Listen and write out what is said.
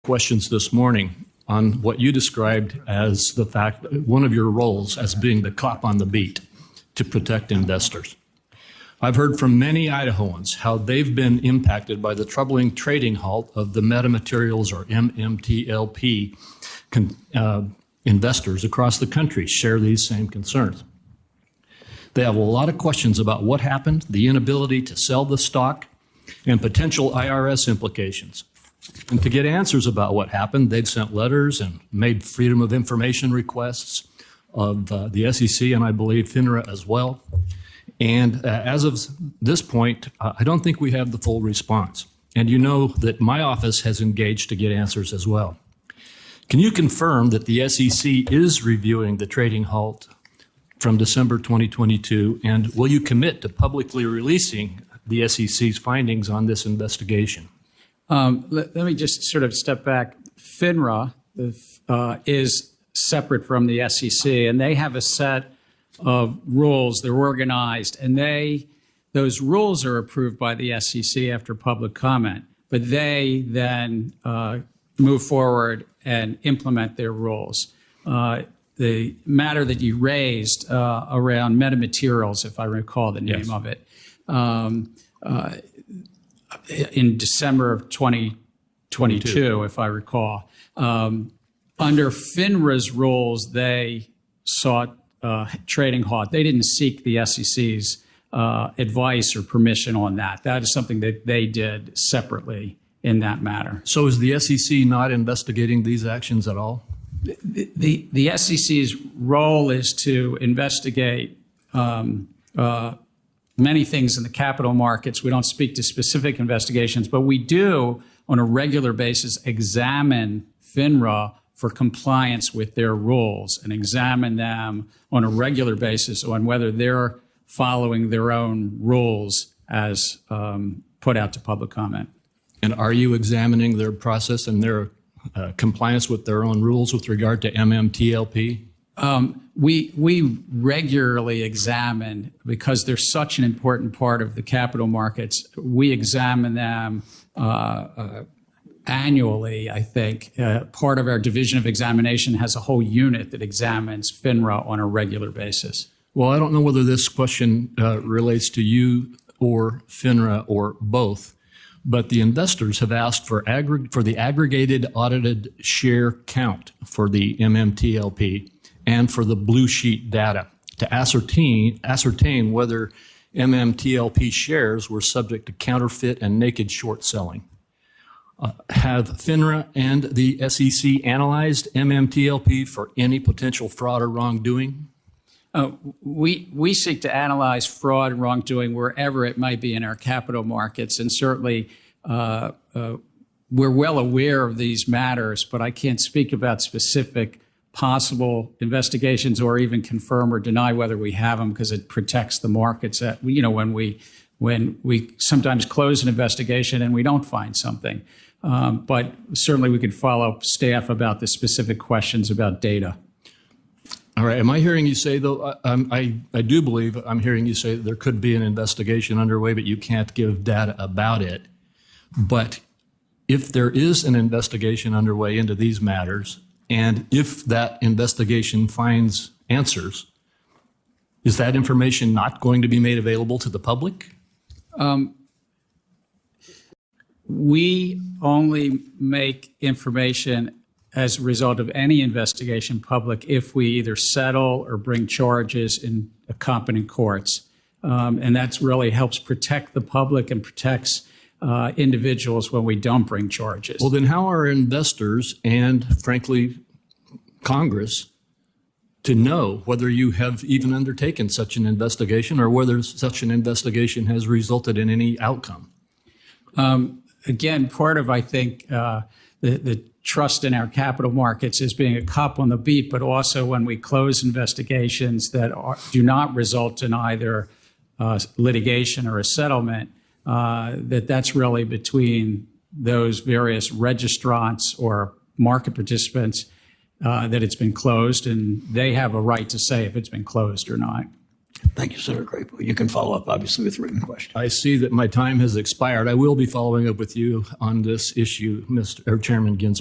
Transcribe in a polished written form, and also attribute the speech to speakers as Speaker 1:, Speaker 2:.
Speaker 1: questions this morning on what you described as the fact, one of your roles as being the cop on the beat to protect investors. I've heard from many Idahoans how they've been impacted by the troubling trading halt of the metamaterials or MMTLP investors across the country share these same concerns. They have a lot of questions about what happened, the inability to sell the stock, and potential IRS implications. And to get answers about what happened, they've sent letters and made Freedom of Information requests of the SEC and I believe FINRA as well. And as of this point, I don't think we have the full response. And you know that my office has engaged to get answers as well. Can you confirm that the SEC is reviewing the trading halt from December 2022, and will you commit to publicly releasing the SEC's findings on this investigation?
Speaker 2: Let me just sort of step back. FINRA is separate from the SEC, and they have a set of rules. They're organized, and those rules are approved by the SEC after public comment. But they then move forward and implement their rules. The matter that you raised around metamaterials, if I recall the name of it, in December of 2022, if I recall. Under FINRA's rules, they sought trading halt. They didn't seek the SEC's advice or permission on that. That is something that they did separately in that matter.
Speaker 1: So is the SEC not investigating these actions at all?
Speaker 2: The SEC's role is to investigate many things in the capital markets. We don't speak to specific investigations, but we do on a regular basis examine FINRA for compliance with their rules and examine them on a regular basis on whether they're following their own rules as put out to public comment.
Speaker 1: And are you examining their process and their compliance with their own rules with regard to MMTLP?
Speaker 2: We regularly examine, because they're such an important part of the capital markets, we examine them annually, I think. Part of our division of examination has a whole unit that examines FINRA on a regular basis.
Speaker 1: Well, I don't know whether this question relates to you or FINRA or both, but the investors have asked for the aggregated audited share count for the MMTLP and for the blue sheet data to ascertain whether MMTLP shares were subject to counterfeit and naked short selling. Have FINRA and the SEC analyzed MMTLP for any potential fraud or wrongdoing?
Speaker 2: We seek to analyze fraud and wrongdoing wherever it might be in our capital markets, and certainly we're well aware of these matters, but I can't speak about specific possible investigations or even confirm or deny whether we have them, because it protects the markets. When we sometimes close an investigation and we don't find something, but certainly we could follow up staff about the specific questions about data.
Speaker 1: All right. Am I hearing you say, though, I do believe I'm hearing you say that there could be an investigation underway, but you can't give data about it. But if there is an investigation underway into these matters, and if that investigation finds answers, is that information not going to be made available to the public?
Speaker 2: We only make information as a result of any investigation public if we either settle or bring charges in competent courts. And that really helps protect the public and protects individuals when we don't bring charges.
Speaker 1: Well, then how are investors and, frankly, Congress to know whether you have even undertaken such an investigation or whether such an investigation has resulted in any outcome?
Speaker 2: Again, part of, I think, the trust in our capital markets is being a cop on the beat, but also when we close investigations that do not result in either litigation or a settlement, that's really between those various registrants or market participants that it's been closed, and they have a right to say if it's been closed or not.
Speaker 3: Thank you, Senator Crapo. You can follow up, obviously, with written questions.
Speaker 1: I see that my time has expired. I will be following up with you on this issue, Chairman Guenzler.